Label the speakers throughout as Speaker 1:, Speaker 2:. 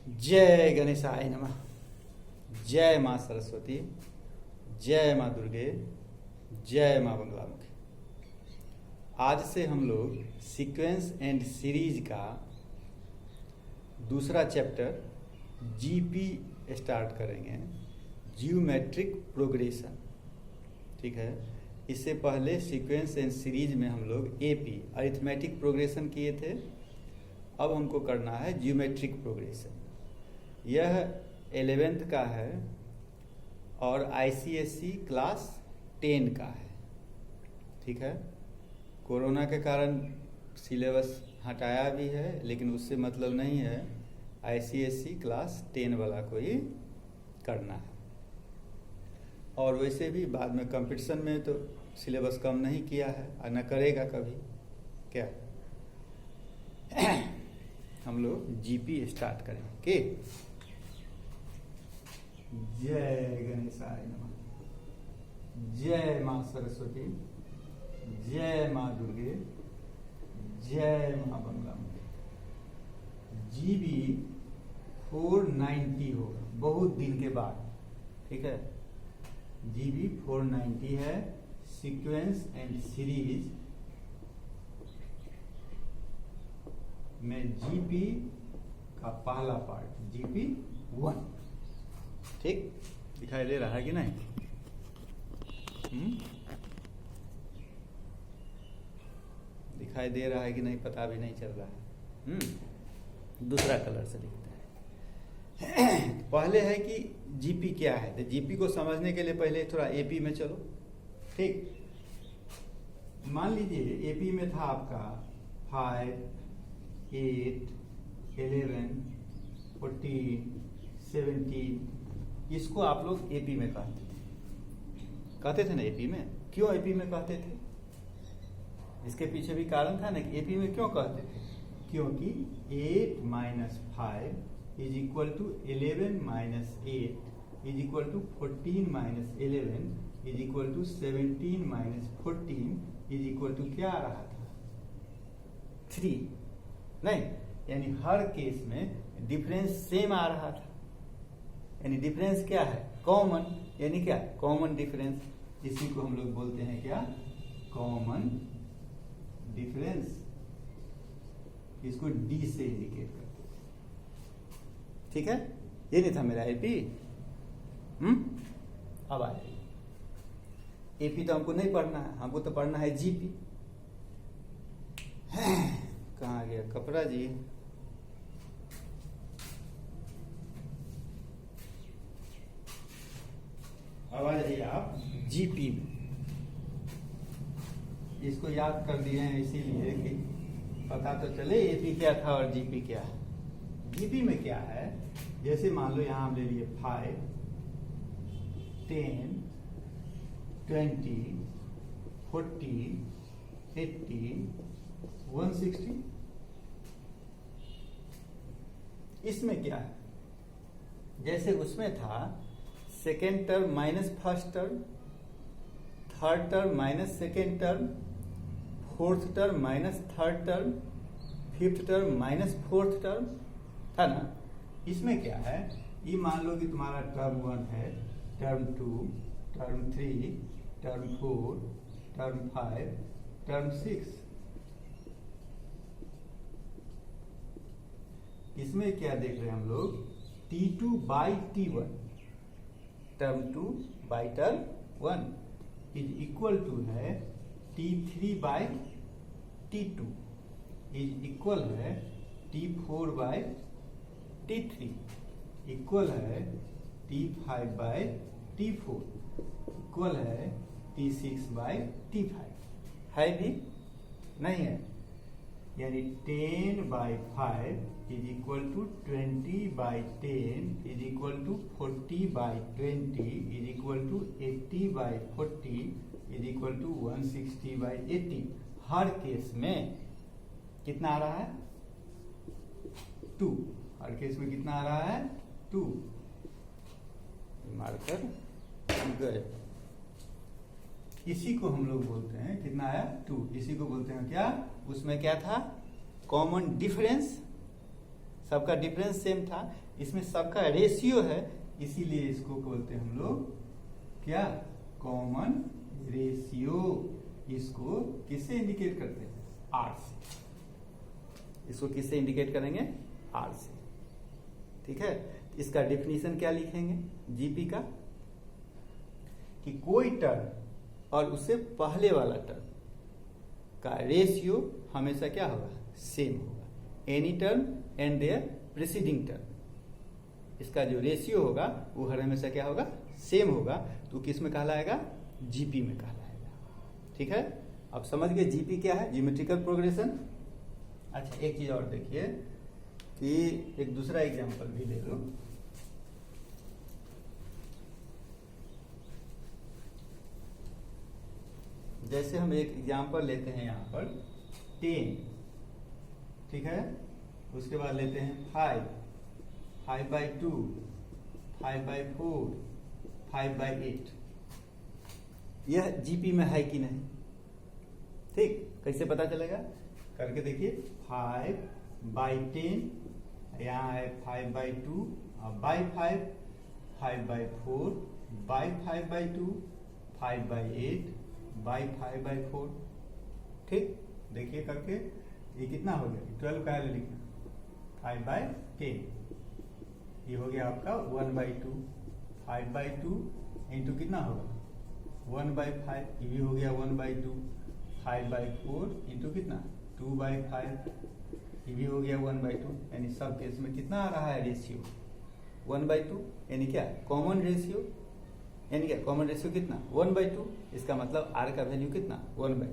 Speaker 1: जय गणेशाय नमः। जय माँ सरस्वती, जय माँ दुर्गे, जय माँ बंगलामुखी। आज से हम लोग सीक्वेंस एंड सीरीज का दूसरा चैप्टर जीपी स्टार्ट करेंगे, जियोमेट्रिक प्रोग्रेशन। ठीक है, इससे पहले सीक्वेंस एंड सीरीज में हम लोग एपी अरिथमेटिक प्रोग्रेशन किए थे। अब हमको करना है जियोमेट्रिक प्रोग्रेशन। यह 11th का है और आईसीएसई क्लास 10 का है। ठीक है, कोरोना के कारण सिलेबस हटाया भी है, लेकिन उससे मतलब नहीं है। आईसीएसई क्लास 10 वाला को ही करना है। और वैसे भी बाद में कंपटीशन में तो सिलेबस कम नहीं किया है और न करेगा कभी। क्या हम लोग जीपी स्टार्ट करेंगे। जय गणेशाय नमः। जय माँ सरस्वती, जय माँ दुर्गे, जय माँ बंगलामुखी। जीबी 490 होगा बहुत दिन के बाद। ठीक है, जीबी 490 है। सीक्वेंस एंड सीरीज में जीपी का पहला पार्ट जीपी 1। ठीक, दिखाई दे रहा है कि नहीं? दिखाई दे रहा है कि नहीं पता भी नहीं चल रहा है। दूसरा कलर से लिखते हैं। पहले है कि जीपी क्या है, तो जीपी को समझने के लिए पहले थोड़ा एपी में चलो। ठीक, मान लीजिए एपी में था आपका 5, 8, 11, 14, 17। इसको आप लोग एपी में कहते थे ना। एपी में क्यों एपी में कहते थे? इसके पीछे भी कारण था ना कि एपी में क्यों कहते थे। क्योंकि 8 minus 5 is equal to 11 minus 8 is equal to 14 minus 11 is equal to 17 minus 14 is equal to क्या आ रहा था? 3। नहीं, यानी हर केस में डिफरेंस सेम आ रहा था। यानी डिफरेंस क्या है? कॉमन। यानी क्या? Common difference. इसी को हम लोग बोलते हैं क्या? Common difference. इसको डी से इंडिकेट करते हैं। ठीक है, ये नहीं था मेरा एपी। अब आ जाइए। एपी तो हमको नहीं पढ़ना है, हमको तो पढ़ना है जीपी। कहाँ गया कपड़ा जी? अब आ जाइए आप जीपी में। इसको याद कर दिए हैं इसीलिए कि पता तो चले एपी क्या था और जीपी क्या है। जीपी में क्या है, जैसे मान लो यहां हम ले लिए 5, 10, 20, 40, 80, 160। इसमें क्या है, जैसे उसमें था second term minus first term, third term minus second term, fourth term minus third term, fifth term minus fourth term था ना। इसमें क्या है, ये मान लो कि तुम्हारा टर्म 1 है, term 2, term 3, term 4, term 5, term 6। इसमें क्या देख रहे हैं हम लोग? T2 by T1, term 2 by term 1 is equal to है T3 by T2 is equal है T4 बाई T3 इक्वल है T5 बाई T4 इक्वल है T6 बाई T5। है भी नहीं है? यानी 10 by 5 is equal to 20 by 10 is equal to 40 by 20 is equal to 80 by 40 is equal to 160 by 80। हर case में कितना आ रहा है? 2। हर केस में कितना आ रहा है? 2। मार्कर गए। इसी को हम लोग बोलते हैं, कितना आया? 2। इसी को बोलते हैं क्या? उसमें क्या था? कॉमन डिफरेंस सबका डिफरेंस सेम था, इसमें सबका रेशियो है, इसीलिए इसको बोलते हैं हम लोग क्या, कॉमन रेशियो। इसको किससे इंडिकेट करते हैं, आर से। इसको किससे इंडिकेट करेंगे, आर से, ठीक है। इसका डेफिनेशन क्या लिखेंगे जीपी का, कि कोई टर्म और उससे पहले वाला टर्म का रेशियो हमेशा क्या होगा, सेम होगा। Any term and their preceding term, इसका जो रेशियो होगा वो हर हमेशा क्या होगा, सेम होगा। तो किस में कहलाएगा, जीपी में कहलाएगा, ठीक है। अब समझ गए जीपी क्या है, ज्योमेट्रिकल प्रोग्रेशन। अच्छा, एक चीज और देखिए कि एक दूसरा एग्जांपल भी ले लो। जैसे हम एक एग्जांपल लेते हैं यहाँ पर 10, ठीक है। उसके बाद लेते हैं 5, 5/2, 5/4, 5/8। यह जीपी में है कि नहीं, ठीक, कैसे पता चलेगा, करके देखिए। 5/10, यहाँ है 5/2, by 5, 5/4, by 5/2, 5/8, by 5/4, ठीक। देखिए करके ये कितना हो गया, 12 का है लिखना, 5/10, ये हो गया आपका 1/2, 5/2 इंटू कितना होगा 1/5, ये भी हो गया 1/2, 5/4 इंटू कितना 2/5, ये भी हो गया 1/2। यानी सब केस में कितना आ रहा है रेशियो 1/2, यानी क्या कॉमन रेशियो, यानी क्या कॉमन रेशियो कितना 1/2। इसका मतलब r का वैल्यू कितना 1/2,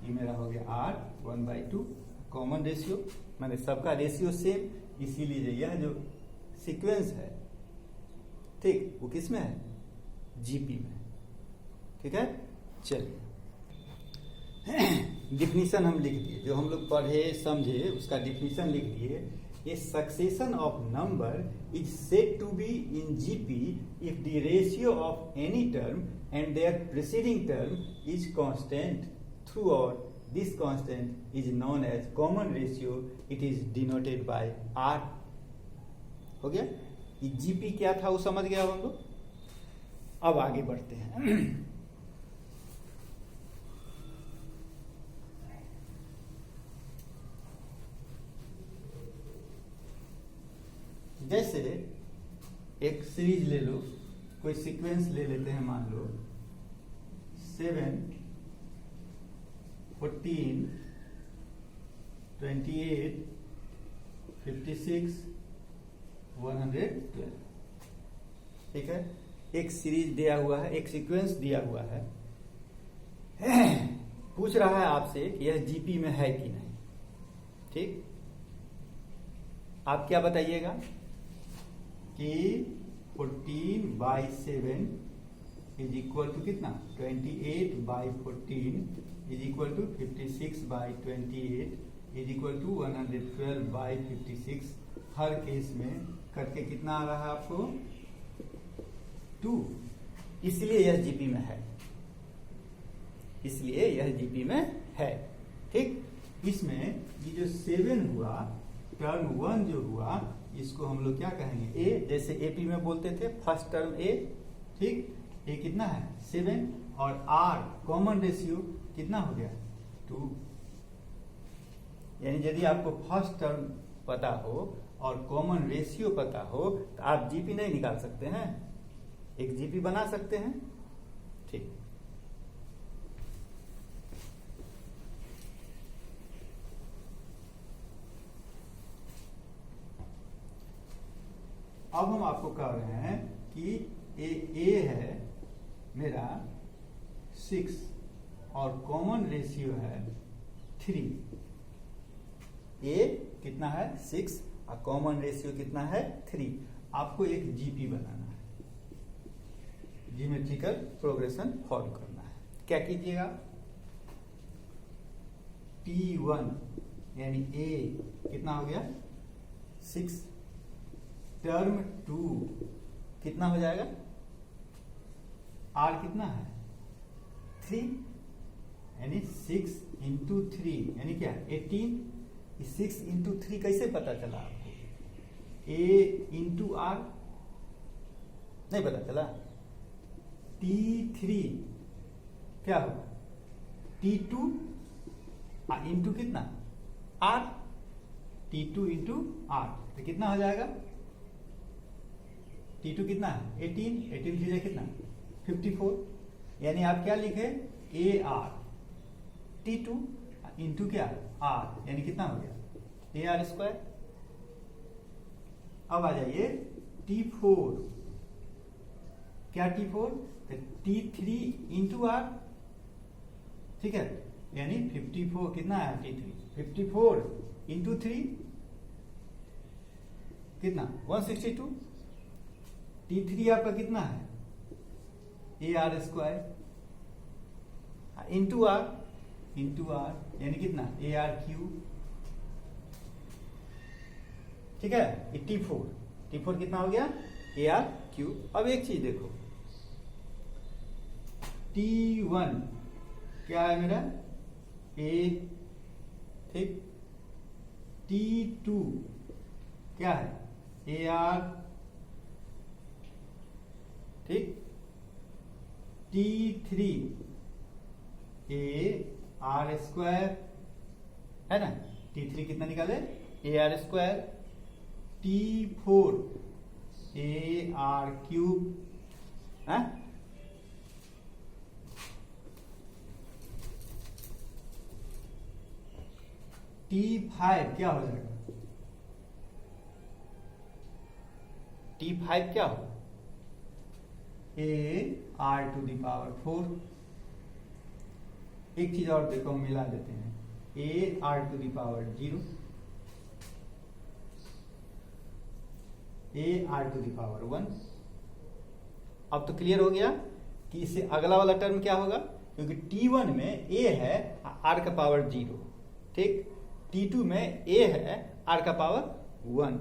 Speaker 1: ये मेरा हो गया r 1/2 कॉमन रेशियो, माने सबका रेशियो सेम, इसीलिए यह जो सीक्वेंस है, ठीक, वो किस में है, जीपी में, ठीक है। चलिए डिफिनीशन हम लिख दिए, जो हम लोग पढ़े समझे उसका डिफिनीशन लिख दिए। A succession of number is said to be in GP if the ratio of any term and their preceding term is constant throughout. This constant is known as common ratio. It is denoted by R. हो गया, ये GP क्या था वो समझ गया हम लोग। अब आगे बढ़ते हैं। जैसे एक सीरीज ले लो, कोई सीक्वेंस ले लेते हैं, मान लो 7, 14, 28, 56, 112, ठीक है। एक सीरीज दिया हुआ है, एक सीक्वेंस दिया हुआ है, पूछ रहा है आपसे कि यह जीपी में है कि नहीं, ठीक। आप क्या बताइएगा कि 14/7 इज इक्वल टू कितना 28/14 is equal to 56/28 is equal to 112/56। हर केस में करके कितना आ रहा है आपको 2, इसलिए यह जीपी में है, इसलिए यह जीपी में है, ठीक। इसमें ये जो 7 हुआ, टर्म 1 जो हुआ, इसको हम लोग क्या कहेंगे ए, जैसे एपी में बोलते थे फर्स्ट टर्म ए, ठीक। ए कितना है 7 और आर कॉमन रेशियो कितना हो गया 2। यानी यदि आपको फर्स्ट टर्म पता हो और कॉमन रेशियो पता हो तो आप जीपी नहीं निकाल सकते हैं, एक जीपी बना सकते हैं, ठीक। अब हम आपको कह रहे हैं कि ए है मेरा 6 और कॉमन रेशियो है 3। ए कितना है 6 और कॉमन रेशियो कितना है 3। आपको एक जीपी बनाना है, ज्योमेट्रिकल प्रोग्रेशन फॉलो करना है। क्या कीजिएगा, T1 यानी ए कितना हो गया 6, टर्म 2 कितना हो जाएगा, आर कितना है 3, यानी 6 इंटू 3 यानी क्या 18। 6 इंटू 3 कैसे पता चला आपको, ए इंटू आर, नहीं पता चला। T3 क्या होगा, T2 इंटू कितना R, T2 इंटू आर, तो कितना हो जाएगा, T2 कितना है 18, 18 की जगह कितना 54, यानी आप क्या लिखे ए आर T2 इंटू क्या R, यानी कितना हो गया ए आर स्क्वायर। अब आ जाइए T4, क्या T4, T3 इंटू आर, ठीक है, यानी 54 कितना है T3, 54 इंटू 3 कितना 162, T3 आपका कितना है a r square into r, यानी कितना ए आर क्यूब, ठीक है, ये T4 कितना हो गया ए आर क्यूब। अब एक चीज देखो, T1 क्या है मेरा ए, ठीक, T2 क्या है ए आर, ठीक, T3 ए आर स्क्वायर है ना, T3 कितना निकाले a r square, T4 a r cube है, T5 क्या हो जाएगा, T5 क्या हो a r to the power 4। एक चीज और देखो, हम मिला देते हैं, a r to the power 0, a r to the power 1। अब तो क्लियर हो गया कि इससे अगला वाला टर्म क्या होगा, क्योंकि T1 में ए है आर का पावर 0, ठीक, T2 में ए है आर का पावर 1,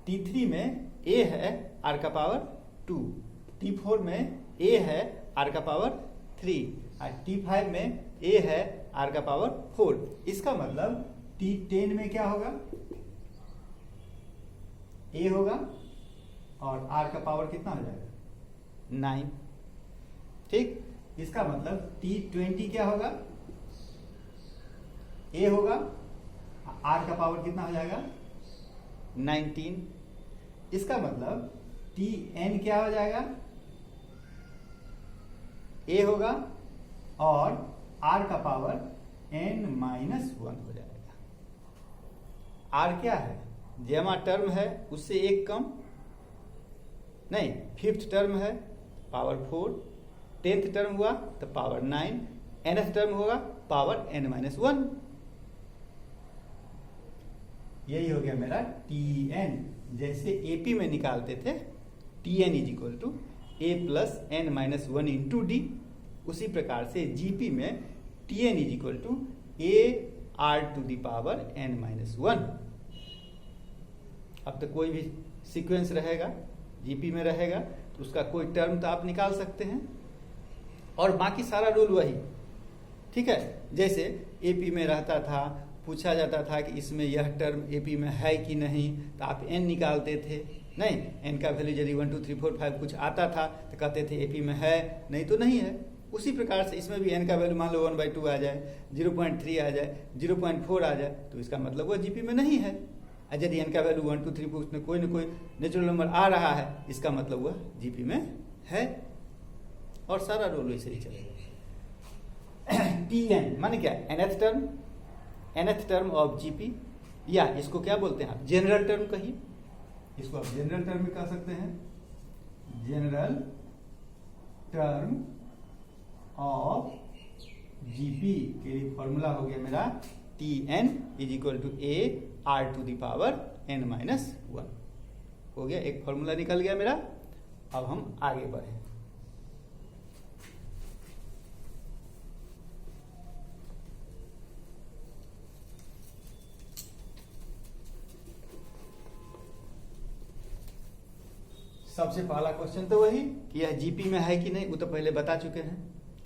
Speaker 1: T3 में ए है आर का पावर 2, T4 में ए है आर का पावर 3 और T5 में ए है आर का पावर 4। इसका मतलब T10 में क्या होगा, ए होगा और आर का पावर कितना हो जाएगा 9, ठीक। इसका मतलब T20 क्या होगा, ए होगा, आर का पावर कितना हो जाएगा 19। इसका मतलब Tn क्या हो जाएगा, ए होगा और आर का पावर n-1 हो जाएगा। आर क्या है, जेमा टर्म है उससे एक कम, नहीं, फिफ्थ टर्म है पावर 4, 10th टर्म हुआ तो पावर 9, nth टर्म होगा पावर n-1। यही हो गया मेरा Tn। जैसे एपी में निकालते थे Tn is equal to a plus n-1 into d, उसी प्रकार से जीपी में Tn is equal to a r to the power n-1। अब तो कोई भी सीक्वेंस रहेगा जीपी में रहेगा तो उसका कोई टर्म तो आप निकाल सकते हैं, और बाकी सारा रूल वही, ठीक है। जैसे एपी में रहता था, पूछा जाता था कि इसमें यह टर्म एपी में है कि नहीं, तो आप n निकालते थे, नहीं, n का वैल्यू यदि 1 2 3 4 5 कुछ आता था तो कहते थे एपी में है, नहीं तो नहीं है। उसी प्रकार से इसमें भी n का वैल्यू मान लो 1/2 आ जाए, 0.3 आ जाए, 0.4 आ जाए, तो इसका मतलब वो जीपी में नहीं है। और यदि n का वैल्यू 1 2 3 उसमें कोई ना कोई नेचुरल नंबर आ रहा है, इसका मतलब वह जीपी में है, और सारा रोल वैसे ही चलेगा। Tn माने क्या, nth टर्म ऑफ जीपी, या इसको क्या बोलते हैं आप, जनरल टर्म कहिए, इसको आप जनरल टर्म में कह सकते हैं, जनरल टर्म ऑफ जीपी के लिए फॉर्मूला हो गया मेरा Tn is equal to a r to the power n-1 हो गया, एक फॉर्मूला निकल गया मेरा। अब हम आगे बढ़े, सबसे पहला क्वेश्चन तो वही कि यह जीपी में है कि नहीं, वो तो पहले बता चुके हैं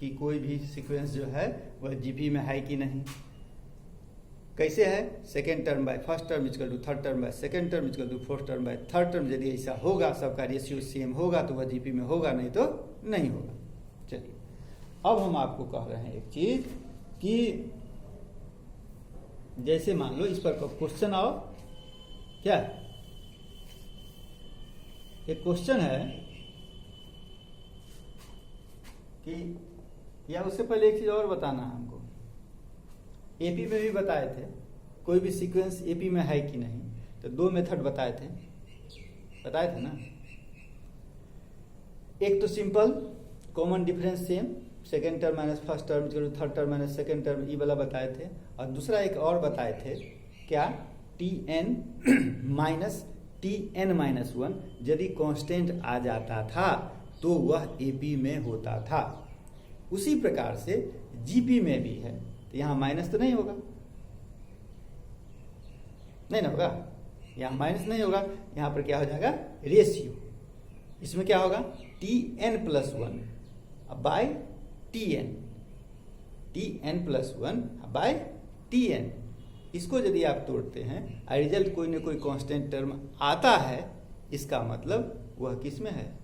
Speaker 1: कि कोई भी सीक्वेंस जो है वह जीपी में है कि नहीं। कैसे है, second term by first term equal to third term by second term equal to fourth term by third term. यदि ऐसा होगा, सबका रेशियो सेम होगा तो वह जीपी में होगा, नहीं तो नहीं होगा। चलिए अब हम आपको कह रहे हैं एक चीज कि जैसे मान लो इस पर क्वेश्चन आओ, क्या एक क्वेश्चन है कि, या उससे पहले एक चीज और बताना है हमको। एपी में भी बताए थे कोई भी सीक्वेंस एपी में है कि नहीं, तो दो मेथड बताए थे ना। एक तो simple common difference same, second term minus first term equal to third term minus second term, ये वाला बताए थे। और दूसरा एक और बताए थे, क्या, टी एन माइनस वन यदि कांस्टेंट आ जाता था तो वह एपी में होता था। उसी प्रकार से जीपी में भी है, तो यहां माइनस तो नहीं होगा, नहीं ना होगा, यहां माइनस नहीं होगा, यहां पर क्या हो जाएगा, रेशियो। इसमें क्या होगा, t n plus one by t n plus one by t n. इसको यदि आप तोड़ते हैं और रिजल्ट कोई ना कोई कांस्टेंट टर्म आता है, इसका मतलब वह किस में है,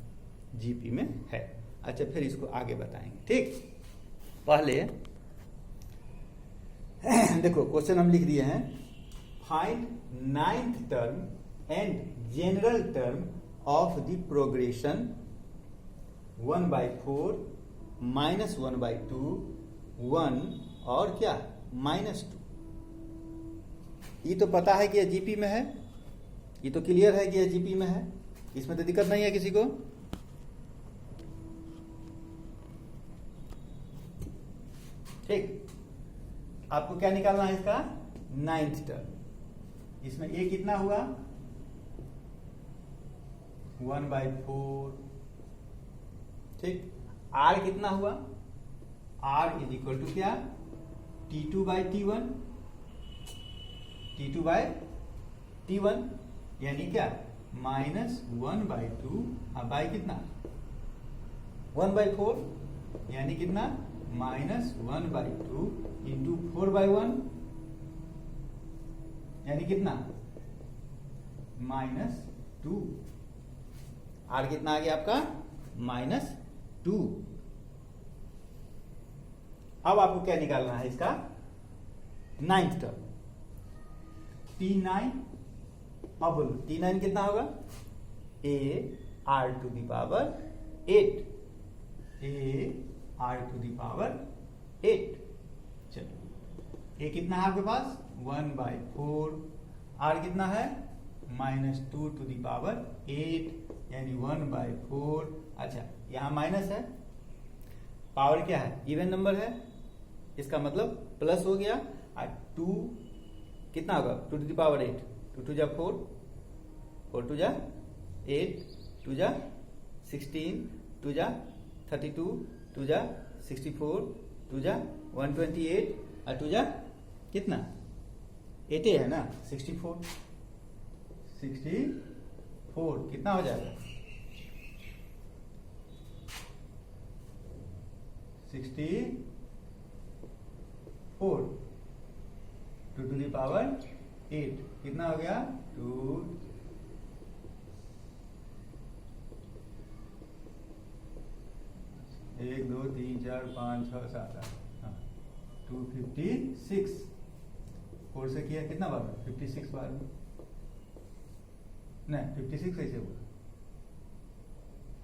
Speaker 1: जीपी में है। अच्छा, फिर इसको आगे बताएंगे। ठीक, पहले देखो क्वेश्चन हम लिख दिए हैं, find ninth term and general term of the progression 1/4 minus 1/2 1 और क्या -2। ये तो पता है कि यह जीपी में है, ये तो क्लियर है कि यह जीपी में है, इसमें तो दिक्कत नहीं है किसी को। ठीक, आपको क्या निकालना है, इसका नाइन्थ टर्म। इसमें ए कितना हुआ, 1/4। ठीक, आर कितना हुआ, आर इज इक्वल टू क्या, T2/T1, T2/T1 यानी क्या, -1/2 बाई कितना, 1/4 यानी कितना, -1/2 इंटू 4/1 यानी कितना, -2। आर कितना आ गया आपका, -2। अब आपको क्या निकालना है, इसका नाइन्थ टर्म, T9। अब बोलो T9 कितना होगा, AR⁸ 8। चलो, ए कितना है आपके पास, 1/4, आर कितना है, -2⁸ यानी 1/4। अच्छा, यहां माइनस है, पावर क्या है, इवन नंबर है, इसका मतलब प्लस हो गया। और 2 कितना होगा, 2⁸ 2 2 जा 4, 4 2 जा 8, 2 जा 16, 2 जा 32, 2 जा 64, 2 जा 128 और 2 जा कितना, 8 है ना, 64 कितना हो जाएगा, 64 2⁸8 कितना हो गया, 2 1 2 3 4 5 6 7 8 256। 4 से किया कितना बार, 56 बार, नहीं 56 कैसे हुआ,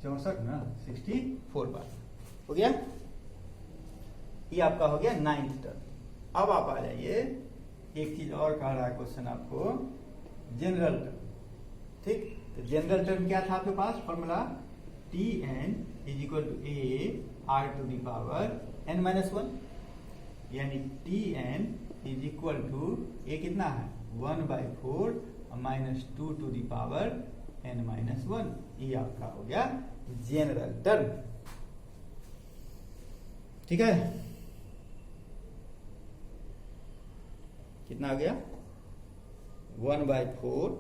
Speaker 1: 64 ना, 64 बार हो गया। ये आपका हो गया नाइन्थ टर्म। अब आप आ जाइए, एक चीज और कह रहा है क्वेश्चन आपको, जनरल टर्म। ठीक, तो जनरल टर्म क्या था आपके पास, formula Tn is equal to AR⁸n-1 यानी Tn is equal to a कितना है, 1/4 -2⁸n-1। ये आपका हो गया जनरल टर्म। ठीक है, कितना हो गया, 1/4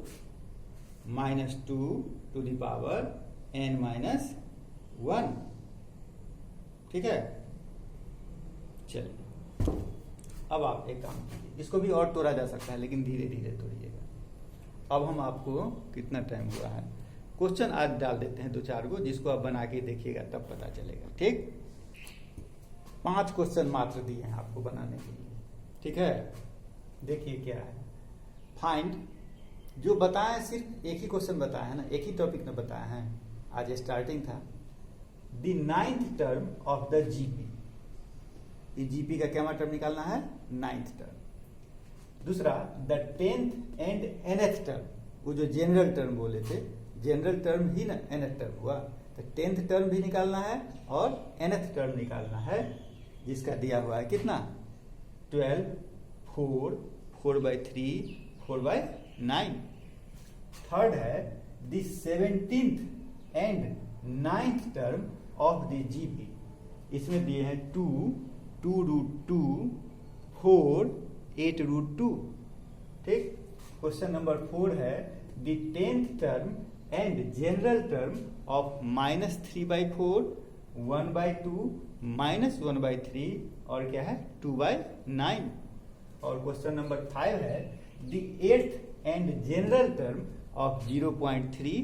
Speaker 1: -2⁸n-1। ठीक है, चलिए अब आप एक काम कीजिए, इसको भी और तोड़ा जा सकता है लेकिन धीरे धीरे तोड़िएगा। अब हम आपको कितना टाइम हुआ है, क्वेश्चन आज डाल देते हैं 2-4 को, जिसको आप बना के देखिएगा तब पता चलेगा। ठीक, 5 क्वेश्चन मात्र दिए हैं आपको बनाने के लिए। ठीक है, देखिए क्या है। फाइंड, जो बताया सिर्फ एक ही क्वेश्चन बताया है ना, एक ही टॉपिक में बताया है, आज स्टार्टिंग था। The 9th term of the GP, ये जीपी का क्या मतलब निकालना है, 9th टर्म। दूसरा, the 10th and nth term, वो जो जनरल टर्म बोले थे, जनरल टर्म ही ना nth टर्म हुआ, तो 10th टर्म भी निकालना है और nth टर्म निकालना है, जिसका दिया हुआ है कितना, 12, 4, 4/3, 4/9। थर्ड है the 17th and 9th term of the GP, इसमें दिए हैं 2, 2√2, 4, 8√2। ठीक, क्वेश्चन नंबर 4 है the 10th term and general term of -3/4, 1/2, -1/3 और क्या है 2/9। और क्वेश्चन नंबर 5 है the 8th and general term of 0.3,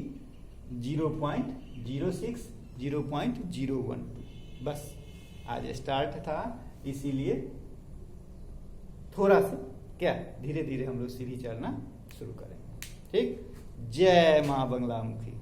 Speaker 1: 0.06, 0.012। बस आज स्टार्ट था, इसीलिए थोड़ा सा क्या धीरे धीरे हम लोग सीढ़ी चढ़ना शुरू करेंगे। ठीक, जय मां बंगलामुखी।